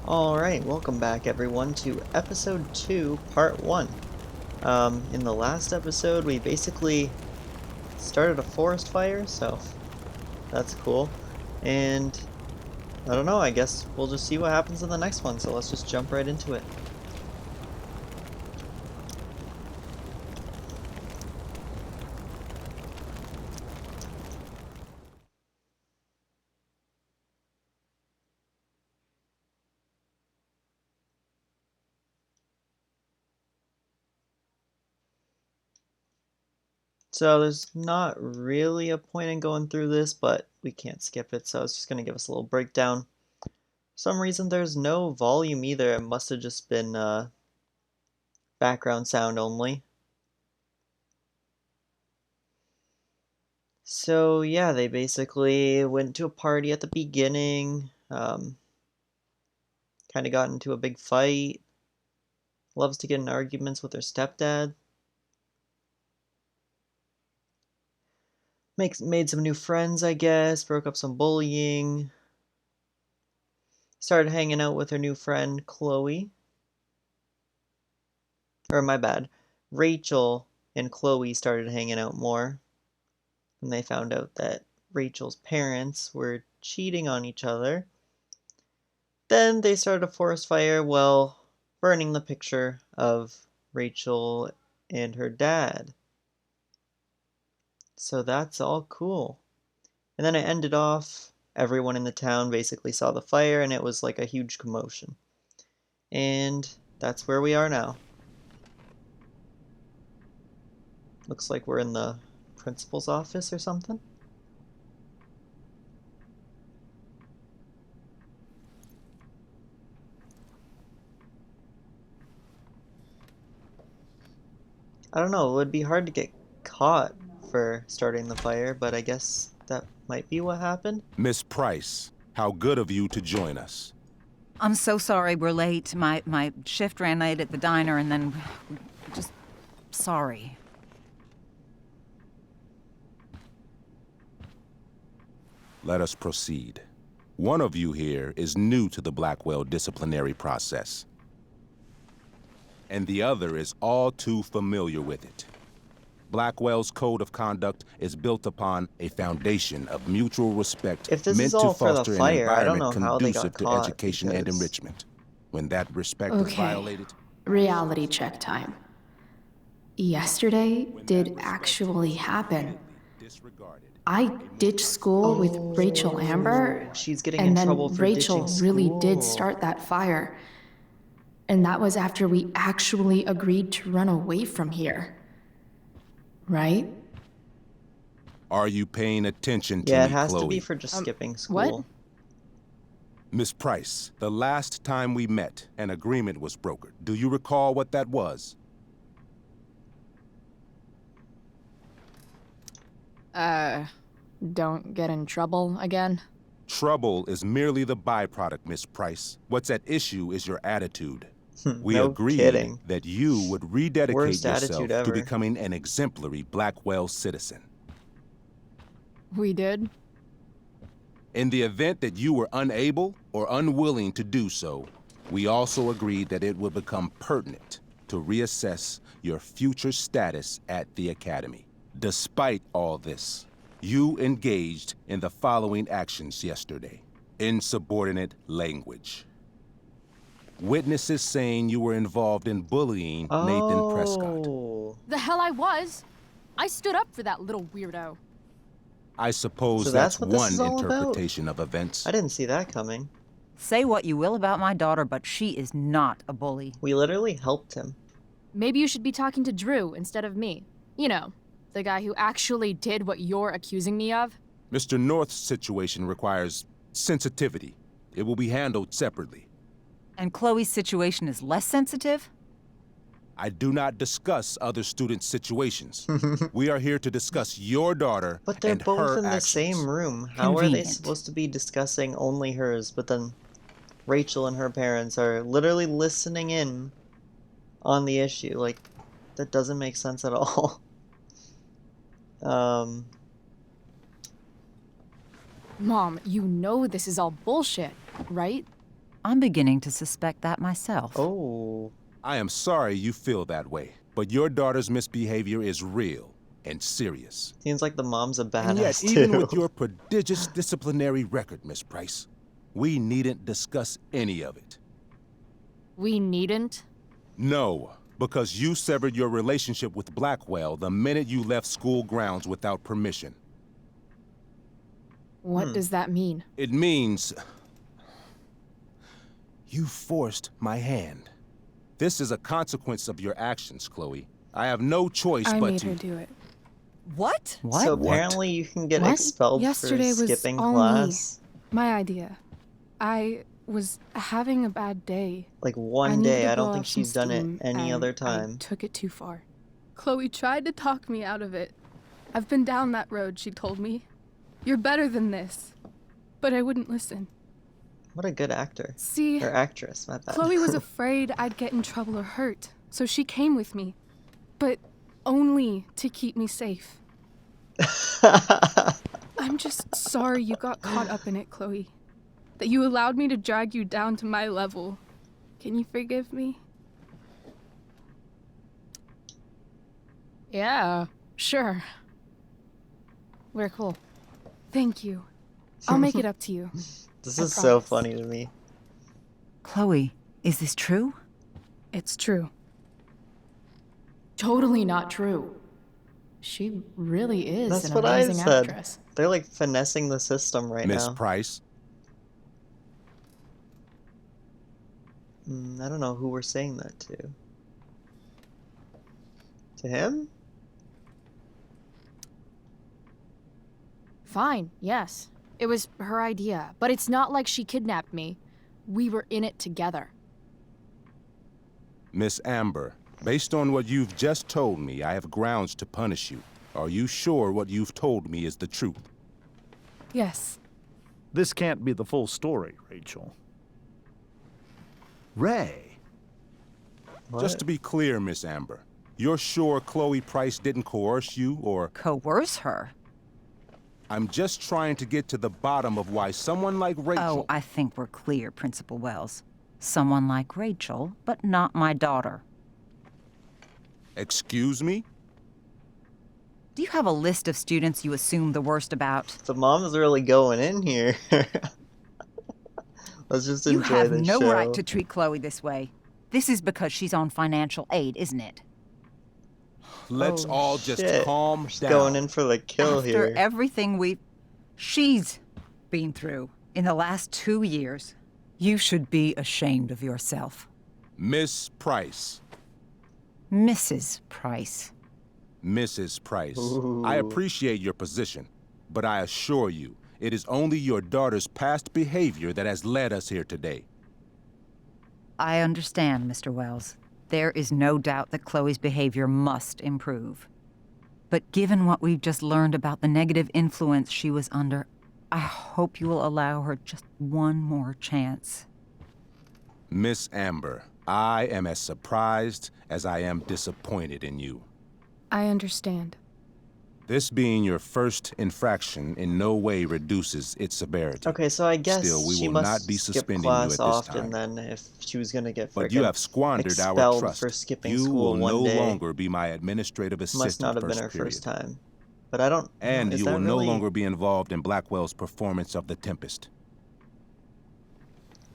Alright, welcome back everyone to episode 2, part 1. In the last episode we basically started a forest fire, so that's cool. And I don't know, I guess we'll just see what happens in the next one, so let's just jump right into it. So there's not really a point in going through this, but we can't skip it, so it's just going to give us a little breakdown. For some reason there's no volume either, it must have just been background sound only. So yeah, they basically went to a party at the beginning, kind of got into a big fight, loves to get in arguments with her stepdad. Made some new friends, I guess, broke up some bullying, started hanging out with her new friend, Chloe. Or my bad, Rachel and Chloe started hanging out more, and they found out that Rachel's parents were cheating on each other. Then they started a forest fire, well, burning the picture of Rachel and her dad. So that's all cool. And then it ended off, everyone in the town basically saw the fire and it was like a huge commotion. And that's where we are now. Looks like we're in the principal's office or something. I don't know, it would be hard to get caught for starting the fire, but I guess that might be what happened. Miss Price, how good of you to join us. I'm so sorry we're late. My shift ran late at the diner and then... just... sorry. Let us proceed. One of you here is new to the Blackwell disciplinary process, and the other is all too familiar with it. Blackwell's code of conduct is built upon a foundation of mutual respect If this meant is all to for the foster an fire, I don't know environment how they conducive got to caught education and because... enrichment. When that respect is Okay. violated... Reality check time. Yesterday did actually happen. I ditched school with Rachel Amber, she's getting and in trouble then for Rachel ditching really did school. start that fire. And that was after we actually agreed to run away from here. Right? Are you paying attention to Yeah, me, it has Chloe? to be for just skipping school. what? Miss Price, the last time we met, an agreement was brokered. Do you recall what that was? Don't get in trouble again? Trouble is merely the byproduct, Miss Price. What's at issue is your attitude. We No agreed kidding. that you would rededicate Worst yourself attitude to ever. becoming an exemplary Blackwell citizen. We did? In the event that you were unable or unwilling to do so, we also agreed that it would become pertinent to reassess your future status at the Academy. Despite all this, you engaged in the following actions yesterday. Insubordinate language. Witnesses saying you were involved in bullying Nathan Prescott. Oh. The hell I was! I stood up for that little weirdo. I suppose So that's that's what this one is all about? interpretation of events. I didn't see that coming. Say what you will about my daughter, but she is not a bully. We literally helped him. Maybe you should be talking to Drew instead of me. You know, the guy who actually did what you're accusing me of. Mr. North's situation requires sensitivity. It will be handled separately. And Chloe's situation is less sensitive? I do not discuss other students' situations. We are here to discuss your daughter But they're and both her in the actions. same room. How are they Convenient. supposed to be discussing only hers, but then Rachel and her parents are literally listening in on the issue? Like, that doesn't make sense at all. Mom, you know this is all bullshit, right? I'm beginning to suspect that myself. Oh. I am sorry you feel that way, but your daughter's misbehavior is real and serious. Seems like the mom's a And yet, badass even too. with your prodigious disciplinary record, Miss Price, we needn't discuss any of it. We needn't? No, because you severed your relationship with Blackwell the minute you left school grounds without permission. What does that mean? It means you forced my hand. This is a consequence of your actions, Chloe. I have no choice I but made to... her do it. What? What? So What? apparently you can get What? expelled Yesterday for was skipping all me. class. My idea. I was having a bad day. Like I one needed day. to I blow don't think off some she's done it steam, any and other I time. took it too far. Chloe tried to talk me out of it. I've been down that road, she told me. You're better than this. But I wouldn't listen. What a good actor. See, Or actress, my bad. Chloe was afraid I'd get in trouble or hurt, so she came with me. But only to keep me safe. I'm just sorry you got caught up in it, Chloe. That you allowed me to drag you down to my level. Can you forgive me? Yeah, sure. We're cool. Thank you. I'll make it up to you. This I is so promise. funny to me. Chloe, is this true? It's true. Totally not true. She really is That's an what I amazing said. actress. They're like finessing the system right Miss now. Price, I don't know who we're saying that to. To him? Fine, yes. It was her idea, but it's not like she kidnapped me. We were in it together. Miss Amber, based on what you've just told me, I have grounds to punish you. Are you sure what you've told me is the truth? Yes. This can't be the full story, Rachel. Ray. What? Just to be clear, Miss Amber, you're sure Chloe Price didn't coerce you, or... Coerce her? I'm just trying to get to the bottom of why someone like Rachel... Oh, I think we're clear, Principal Wells. Someone like Rachel, but not my daughter. Excuse me? Do you have a list of students you assume the worst about? The mom's really going in here. Let's just You enjoy have the no show. right to treat Chloe this way. This is because she's on financial aid, isn't it? Let's Oh, all just shit. calm She's down. going in for the kill After here. everything she's been through in the last 2 years, you should be ashamed of yourself. Miss Price. Mrs. Price. Mrs. Price. Ooh. I appreciate your position, but I assure you, it is only your daughter's past behavior that has led us here today. I understand, Mr. Wells. There is no doubt that Chloe's behavior must improve. But given what we've just learned about the negative influence she was under, I hope you will allow her just one more chance. Miss Amber, I am as surprised as I am disappointed in you. I understand. This being your first infraction in no way reduces its severity. Okay, so I guess Still, we she will must not be skip suspending you class at this often time. then if she was gonna get But you frickin' have squandered our expelled trust. for skipping You school will one no day. longer be my administrative assistant Must not have been first her period. first time. But I don't. And is you that will no really... longer be involved in Blackwell's performance of The Tempest.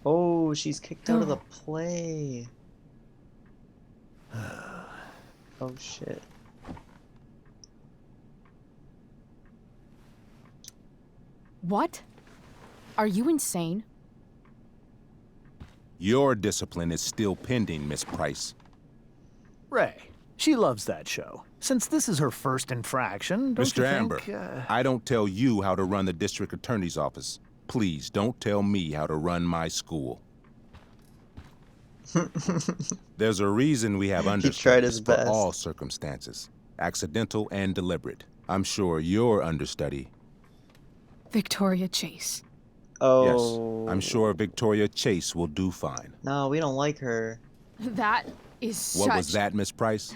Oh, she's kicked out of the No. play. Oh shit. What? Are you insane? Your discipline is still pending, Miss Price. Ray. She loves that show. Since this is her first infraction, don't Mr. you Amber, think, I don't tell you how to run the district attorney's office. Please don't tell me how to run my school. There's a reason we have He tried understudies his for best. all circumstances, accidental and deliberate. I'm sure your understudy. Victoria Chase. Oh. Yes, I'm sure Victoria Chase will do fine. No, we don't like her. That is What such... was that, Miss Price?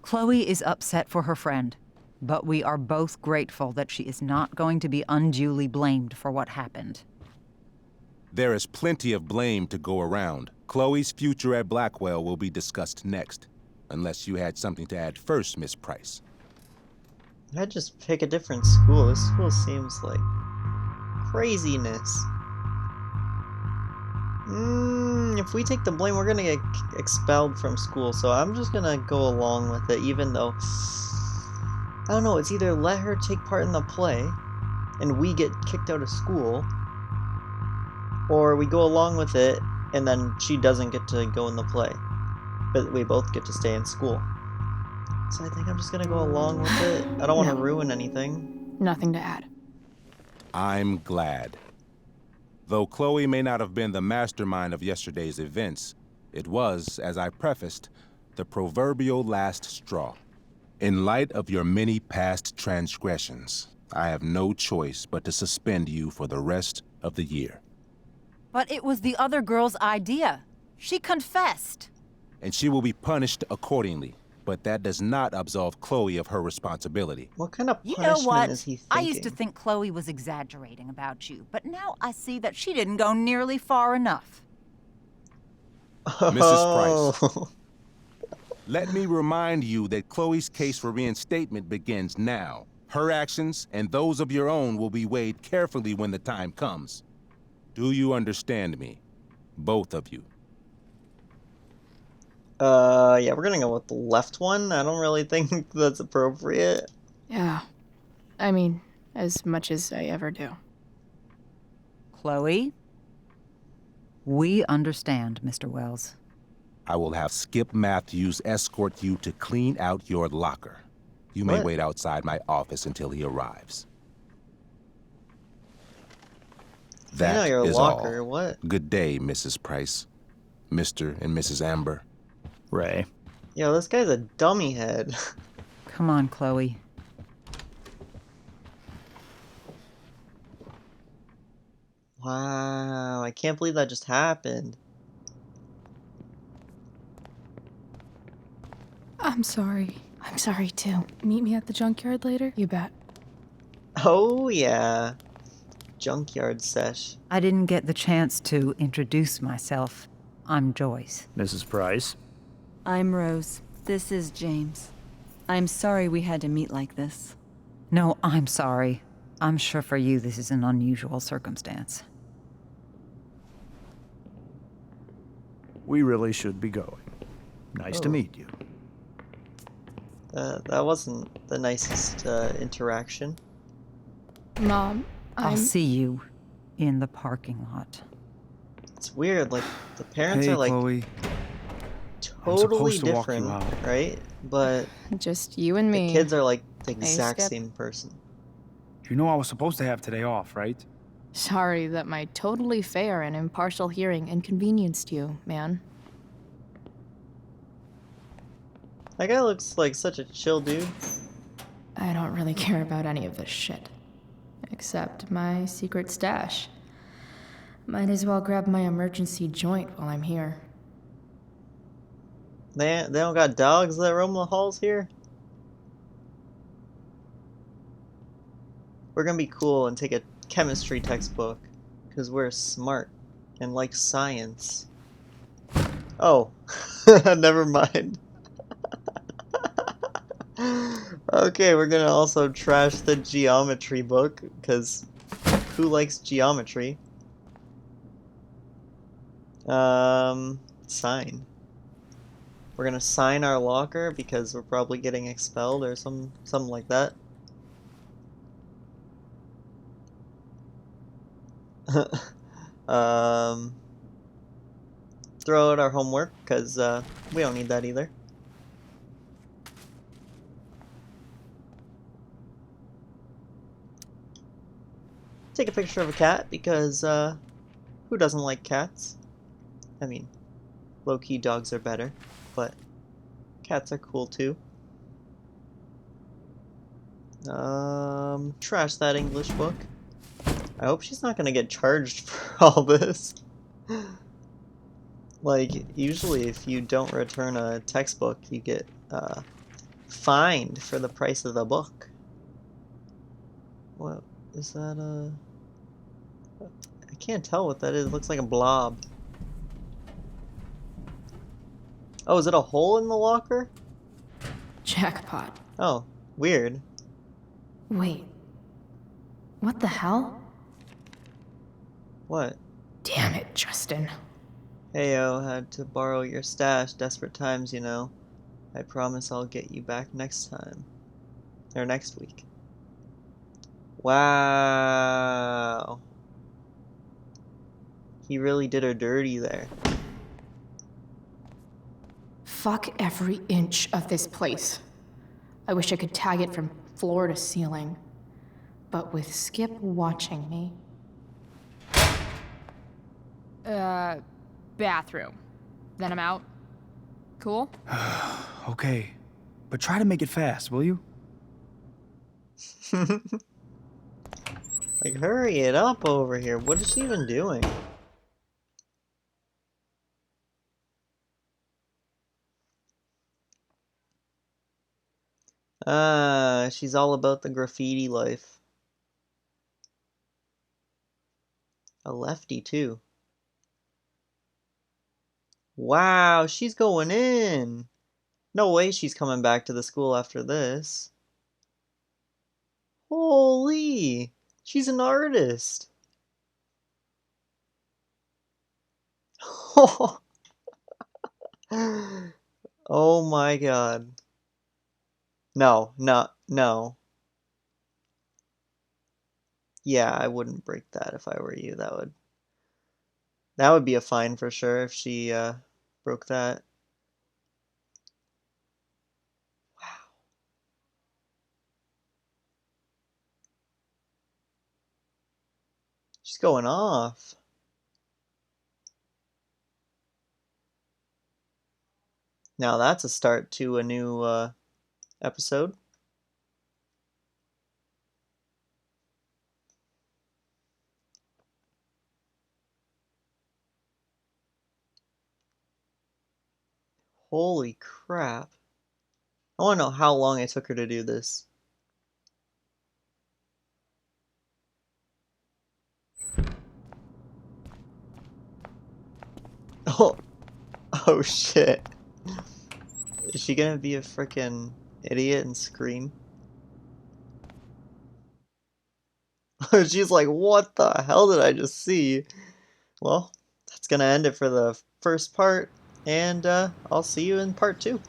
Chloe is upset for her friend, but we are both grateful that she is not going to be unduly blamed for what happened. There is plenty of blame to go around. Chloe's future at Blackwell will be discussed next. Unless you had something to add first, Miss Price. I'd just pick a different school. This school seems like craziness. If we take the blame, we're gonna get expelled from school, so I'm just gonna go along with it, even though, I don't know, it's either let her take part in the play, and we get kicked out of school, or we go along with it, and then she doesn't get to go in the play, but we both get to stay in school. So I think I'm just gonna go along with it. I don't want to No. ruin anything. Nothing to add. I'm glad. Though Chloe may not have been the mastermind of yesterday's events, it was, as I prefaced, the proverbial last straw. In light of your many past transgressions, I have no choice but to suspend you for the rest of the year. But it was the other girl's idea. She confessed. And she will be punished accordingly. But that does not absolve Chloe of her responsibility. What kind of You punishment know what? is he thinking? I used to think Chloe was exaggerating about you, but now I see that she didn't go nearly far enough. Mrs. Price. Let me remind you that Chloe's case for reinstatement begins now. Her actions and those of your own will be weighed carefully when the time comes. Do you understand me? Both of you. Yeah, we're gonna go with the left one. I don't really think that's appropriate. Yeah. I mean, as much as I ever do. Chloe? We understand, Mr. Wells. I will have Skip Matthews escort you to clean out your locker. You may What? wait outside my office until he arrives. That You know your is locker, all. what? Good day, Mrs. Price. Mr. and Mrs. Amber. Ray. Yo, this guy's a dummy head. Come on, Chloe. Wow, I can't believe that just happened. I'm sorry. I'm sorry too. Meet me at the junkyard later? You bet. Oh yeah. Junkyard sesh. I didn't get the chance to introduce myself. I'm Joyce. Mrs. Price. I'm Rose. This is James. I'm sorry we had to meet like this. No, I'm sorry. I'm sure for you this is an unusual circumstance. We really should be going. Nice to Oh. meet you. That wasn't the nicest interaction. Mom, I'll see you in the parking lot. It's weird, like, the parents Hey, are like Chloe. totally supposed to walk you different, out. right? But Just you and the me. kids are like the exact Skip. same person. You know I was supposed to have today off, right? Sorry that my totally fair and impartial hearing inconvenienced you, man. That guy looks like such a chill dude. I don't really care about any of this shit. Except my secret stash. Might as well grab my emergency joint while I'm here. They don't got dogs that roam the halls here? We're gonna be cool and take a chemistry textbook. Because we're smart and like science. Oh, never mind. Okay, we're gonna also trash the geometry book, because who likes geometry? Sign. We're gonna sign our locker because we're probably getting expelled or something like that. Throw out our homework because we don't need that either. Take a picture of a cat because who doesn't like cats? I mean, low-key dogs are better, but cats are cool too. Trash that English book. I hope she's not gonna get charged for all this. Like, usually if you don't return a textbook, you get fined for the price of the book. What is that? I I can't tell what that is. It looks like a blob. Oh, is it a hole in the locker? Jackpot. Oh, weird. Wait. What the hell? What? Damn it, Justin. Heyo, had to borrow your stash. Desperate times, you know. I promise I'll get you back next time. Or next week. Wow. He really did her dirty there. Fuck every inch of this place. I wish I could tag it from floor to ceiling. But with Skip watching me... Bathroom. Then I'm out. Cool? Okay. But try to make it fast, will you? Like, hurry it up over here. What is she even doing? Ah, she's all about the graffiti life. A lefty, too. Wow, she's going in. No way she's coming back to the school after this. Holy, she's an artist. Oh my god. No, no, no. Yeah, I wouldn't break that if I were you. That would be a fine for sure if she broke that. Wow. She's going off. Now that's a start to a new episode. Holy crap. I want to know how long it took her to do this. Oh, oh shit. Is she gonna be a freaking idiot and scream? She's like, what the hell did I just see? Well, that's gonna end it for the first part, and I'll see you in part 2.